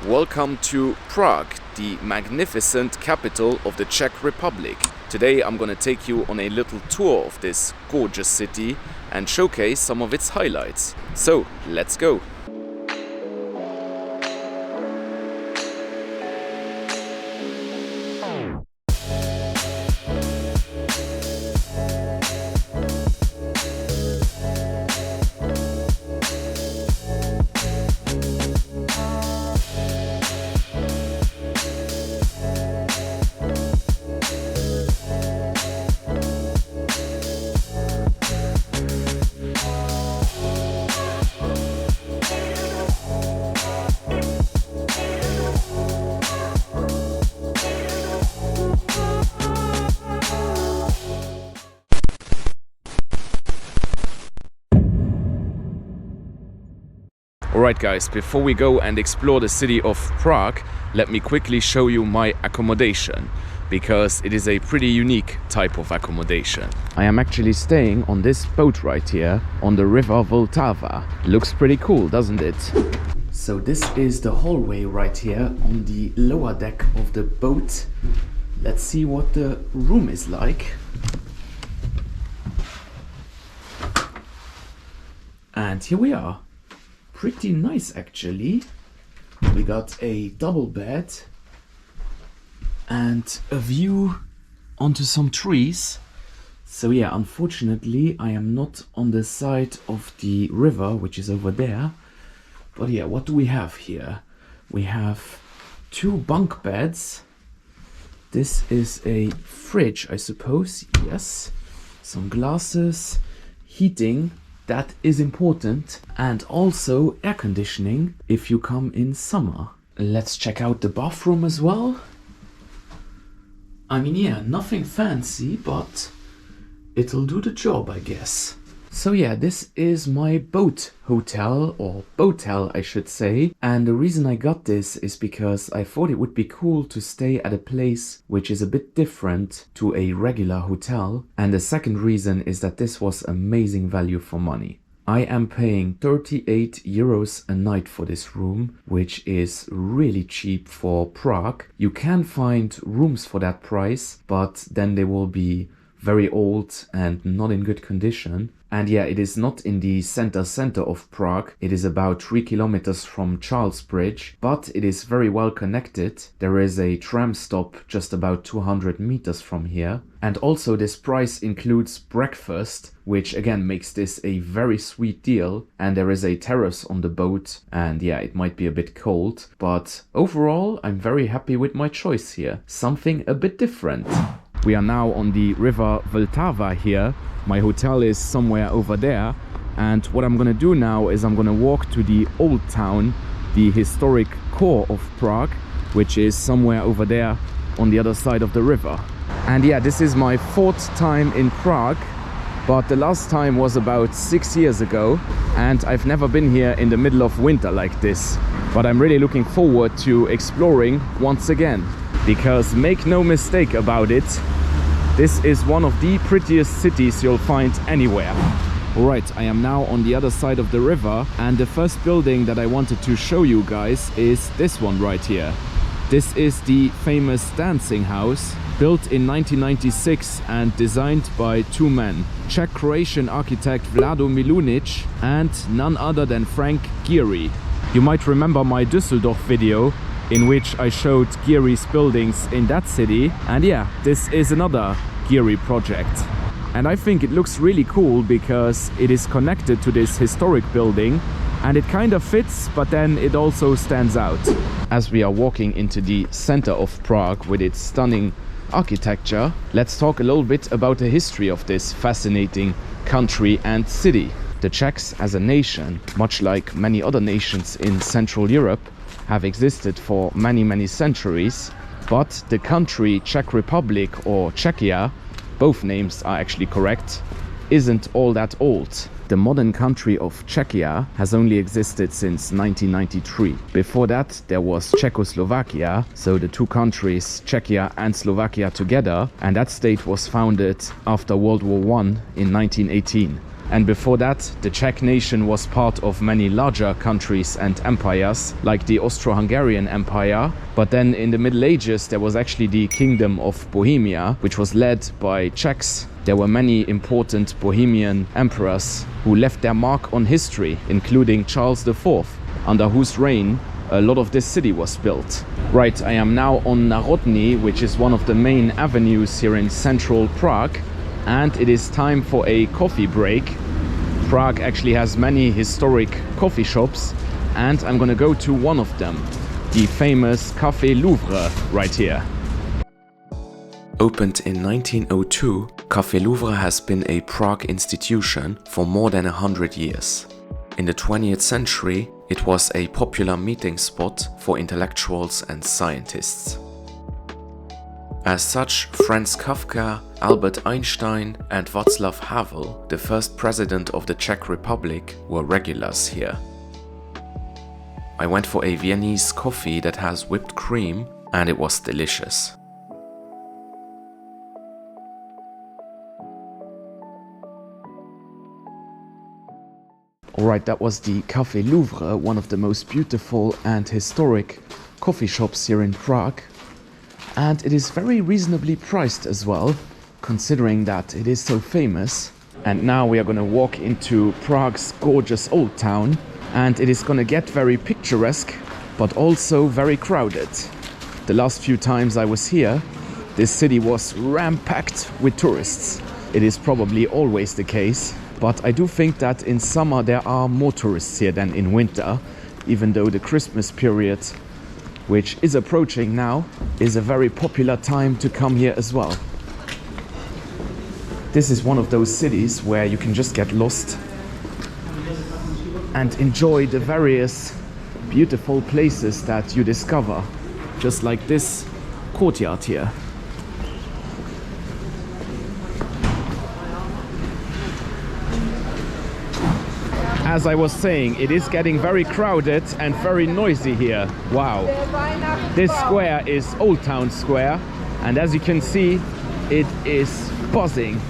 Welcome to Prague, the magnificent capital of the Czech Republic. Today I'm gonna take you on a little tour of this gorgeous city and showcase some of its highlights. So, let's go! Alright guys, before we go and explore the city of Prague, let me quickly show you my accommodation, because it is a pretty unique type of accommodation. I am actually staying on this boat right here on the river Vltava. Looks pretty cool, doesn't it? So this is the hallway right here on the lower deck of the boat. Let's see what the room is like. And here we are. Pretty nice actually. We got a double bed and a view onto some trees. So yeah, unfortunately I am not on the side of the river, which is over there. But yeah, what do we have here? We have two bunk beds. This is a fridge, I suppose. Yes. Some glasses, heating. That is important, and also air conditioning if you come in summer. Let's check out the bathroom as well. I mean, yeah, nothing fancy, but it'll do the job, I guess. So yeah, this is my boat hotel, or boatel I should say, and the reason I got this is because I thought it would be cool to stay at a place which is a bit different to a regular hotel, and the second reason is that this was amazing value for money. I am paying 38 euros a night for this room, which is really cheap for Prague. You can find rooms for that price, but then they will be very old and not in good condition. And yeah, it is not in the center of Prague. It is about 3 kilometers from Charles Bridge, but it is very well connected. There is a tram stop just about 200 meters from here. And also this price includes breakfast, which again makes this a very sweet deal. And there is a terrace on the boat, and yeah, it might be a bit cold, but overall I'm very happy with my choice here. Something a bit different. We are now on the river Vltava here. My hotel is somewhere over there, and what I'm gonna do now is I'm gonna walk to the old town, the historic core of Prague, which is somewhere over there on the other side of the river. And yeah, this is my 4th time in Prague, but the last time was about 6 years ago, and I've never been here in the middle of winter like this. But I'm really looking forward to exploring once again, because make no mistake about it, this is one of the prettiest cities you'll find anywhere. Alright, I am now on the other side of the river, and the first building that I wanted to show you guys is this one right here. This is the famous dancing house, built in 1996 and designed by two men, Czech-Croatian architect Vlado Milunic and none other than Frank Gehry. You might remember my Düsseldorf video, in which I showed Gehry's buildings in that city, and yeah, this is another Gehry project. And I think it looks really cool because it is connected to this historic building, and it kind of fits, but then it also stands out. As we are walking into the center of Prague with its stunning architecture, let's talk a little bit about the history of this fascinating country and city. The Czechs as a nation, much like many other nations in Central Europe, have existed for many centuries, but the country Czech Republic, or Czechia, both names are actually correct, isn't all that old. The modern country of Czechia has only existed since 1993. Before that there was Czechoslovakia, so the two countries Czechia and Slovakia together, and that state was founded after World War I in 1918. And before that, the Czech nation was part of many larger countries and empires, like the Austro-Hungarian Empire. But then in the Middle Ages, there was actually the Kingdom of Bohemia, which was led by Czechs. There were many important Bohemian emperors who left their mark on history, including Charles IV, under whose reign a lot of this city was built. Right, I am now on Narodny, which is one of the main avenues here in central Prague, and it is time for a coffee break. Prague actually has many historic coffee shops, and I'm gonna go to one of them, the famous Café Louvre right here. Opened in 1902, Café Louvre has been a Prague institution for more than 100 years. In the 20th century, it was a popular meeting spot for intellectuals and scientists. As such, Franz Kafka, Albert Einstein and Václav Havel, the first president of the Czech Republic, were regulars here. I went for a Viennese coffee that has whipped cream, and it was delicious. Alright, that was the Café Louvre, one of the most beautiful and historic coffee shops here in Prague. And it is very reasonably priced as well, considering that it is so famous. And now we are going to walk into Prague's gorgeous old town, and it is going to get very picturesque, but also very crowded. The last few times I was here, this city was ram-packed with tourists. It is probably always the case. But I do think that in summer there are more tourists here than in winter, even though the Christmas period, which is approaching now, is a very popular time to come here as well. This is one of those cities where you can just get lost and enjoy the various beautiful places that you discover, just like this courtyard here. As I was saying, it is getting very crowded and very noisy here. Wow. This square is Old Town Square, and as you can see, it is buzzing.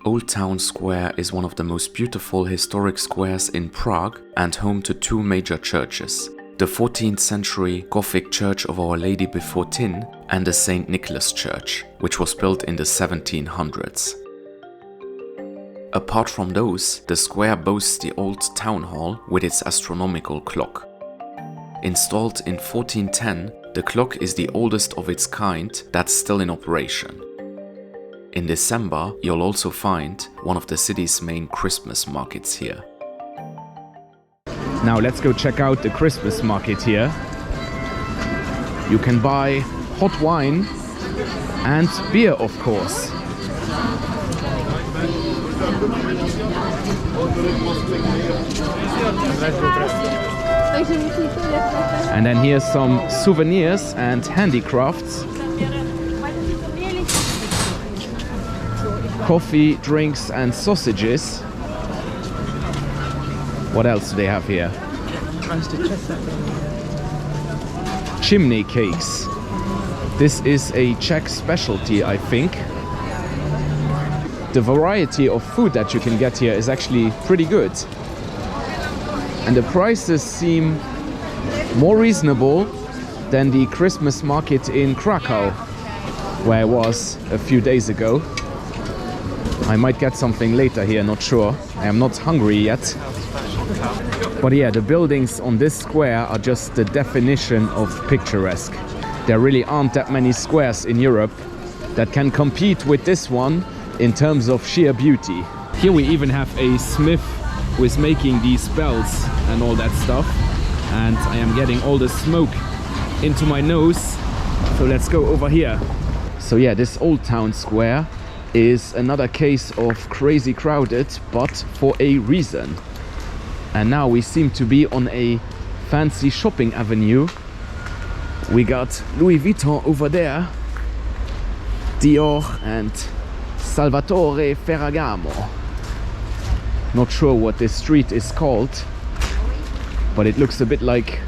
Old Town Square is one of the most beautiful historic squares in Prague and home to two major churches. The 14th century Gothic Church of Our Lady Before Tin and the St. Nicholas Church, which was built in the 1700s. Apart from those, the square boasts the old town hall with its astronomical clock. Installed in 1410, the clock is the oldest of its kind that's still in operation. In December, you'll also find one of the city's main Christmas markets here. Now let's go check out the Christmas market here. You can buy hot wine and beer, of course. And then here's some souvenirs and handicrafts. Coffee, drinks and sausages. What else do they have here? Chimney cakes. This is a Czech specialty, I think. The variety of food that you can get here is actually pretty good. And the prices seem more reasonable than the Christmas market in Krakow, where I was a few days ago. I might get something later here, not sure. I am not hungry yet. But yeah, the buildings on this square are just the definition of picturesque. There really aren't that many squares in Europe that can compete with this one in terms of sheer beauty. Here we even have a smith who is making these bells and all that stuff. And I am getting all the smoke into my nose. So let's go over here. So yeah, this Old Town Square is another case of crazy crowded, but for a reason. And now we seem to be on a fancy shopping avenue. We got Louis Vuitton over there, Dior and Salvatore Ferragamo. Not sure what this street is called, but it looks a bit like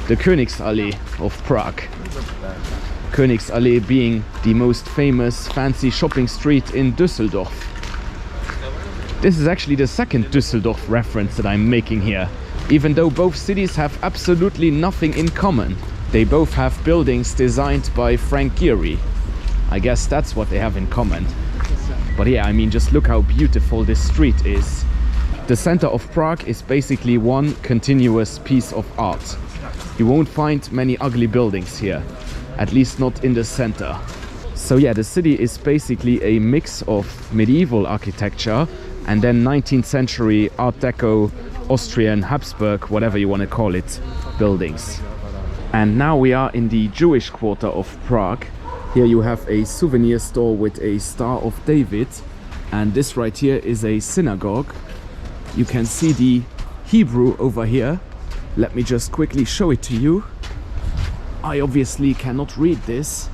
the Königsallee of Prague. Königsallee being the most famous fancy shopping street in Düsseldorf. This is actually the second Düsseldorf reference that I'm making here. Even though both cities have absolutely nothing in common, they both have buildings designed by Frank Gehry. I guess that's what they have in common. But yeah, I mean, just look how beautiful this street is. The center of Prague is basically one continuous piece of art. You won't find many ugly buildings here, at least not in the center. So yeah, the city is basically a mix of medieval architecture and then 19th century Art Deco, Austrian, Habsburg, whatever you want to call it, buildings. And now we are in the Jewish quarter of Prague. Here you have a souvenir store with a Star of David, and this right here is a synagogue. You can see the Hebrew over here. Let me just quickly show it to you. I obviously cannot read this,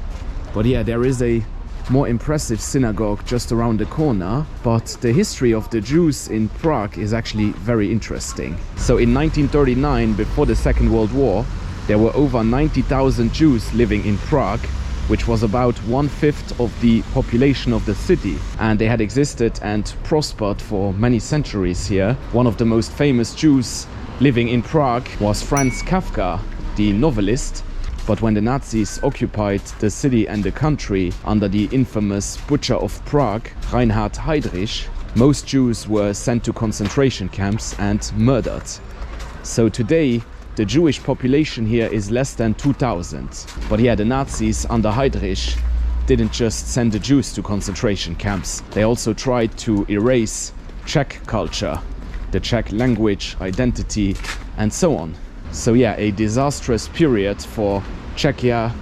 but yeah, there is a more impressive synagogue just around the corner. But the history of the Jews in Prague is actually very interesting. So in 1939, before the Second World War, there were over 90,000 Jews living in Prague, which was about 1/5 of the population of the city. And they had existed and prospered for many centuries here. One of the most famous Jews living in Prague was Franz Kafka, the novelist. But when the Nazis occupied the city and the country under the infamous Butcher of Prague, Reinhard Heydrich, most Jews were sent to concentration camps and murdered. So today, the Jewish population here is less than 2,000. But yeah, the Nazis under Heydrich didn't just send the Jews to concentration camps. They also tried to erase Czech culture, the Czech language, identity, and so on. So yeah, a disastrous period for Czechia,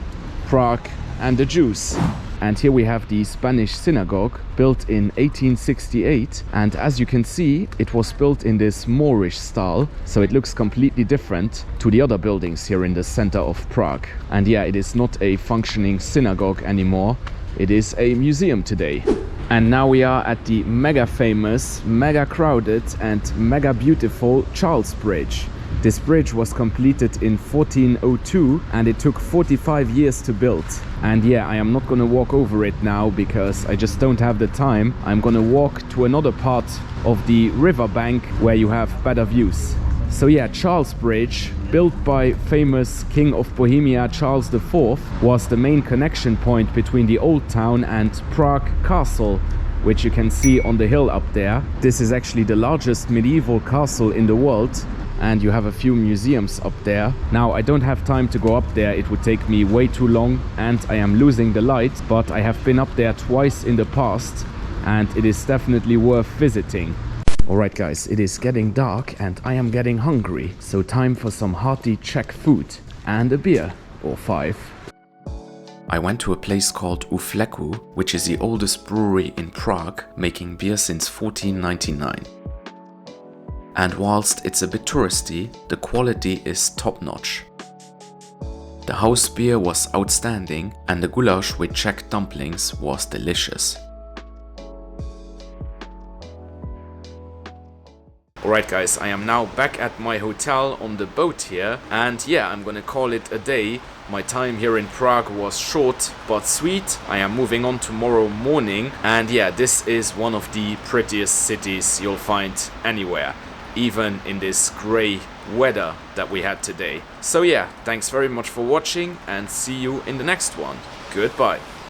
Prague, and the Jews. And here we have the Spanish synagogue, built in 1868. And as you can see, it was built in this Moorish style, so it looks completely different to the other buildings here in the center of Prague. And yeah, it is not a functioning synagogue anymore. It is a museum today. And now we are at the mega famous, mega crowded, and mega beautiful Charles Bridge. This bridge was completed in 1402 and it took 45 years to build. And yeah, I am not gonna walk over it now because I just don't have the time. I'm gonna walk to another part of the riverbank where you have better views. So yeah, Charles Bridge, built by famous King of Bohemia Charles IV, was the main connection point between the old town and Prague Castle, which you can see on the hill up there. This is actually the largest medieval castle in the world, and you have a few museums up there. Now, I don't have time to go up there, it would take me way too long, and I am losing the light, but I have been up there twice in the past, and it is definitely worth visiting. Alright guys, it is getting dark and I am getting hungry, so time for some hearty Czech food and a beer or 5. I went to a place called U Fleku, which is the oldest brewery in Prague, making beer since 1499. And whilst it's a bit touristy, the quality is top-notch. The house beer was outstanding and the goulash with Czech dumplings was delicious. Alright guys, I am now back at my hotel on the boat here, and yeah, I'm gonna call it a day. My time here in Prague was short but sweet. I am moving on tomorrow morning, and yeah, this is one of the prettiest cities you'll find anywhere, even in this grey weather that we had today. So yeah, thanks very much for watching and see you in the next one. Goodbye.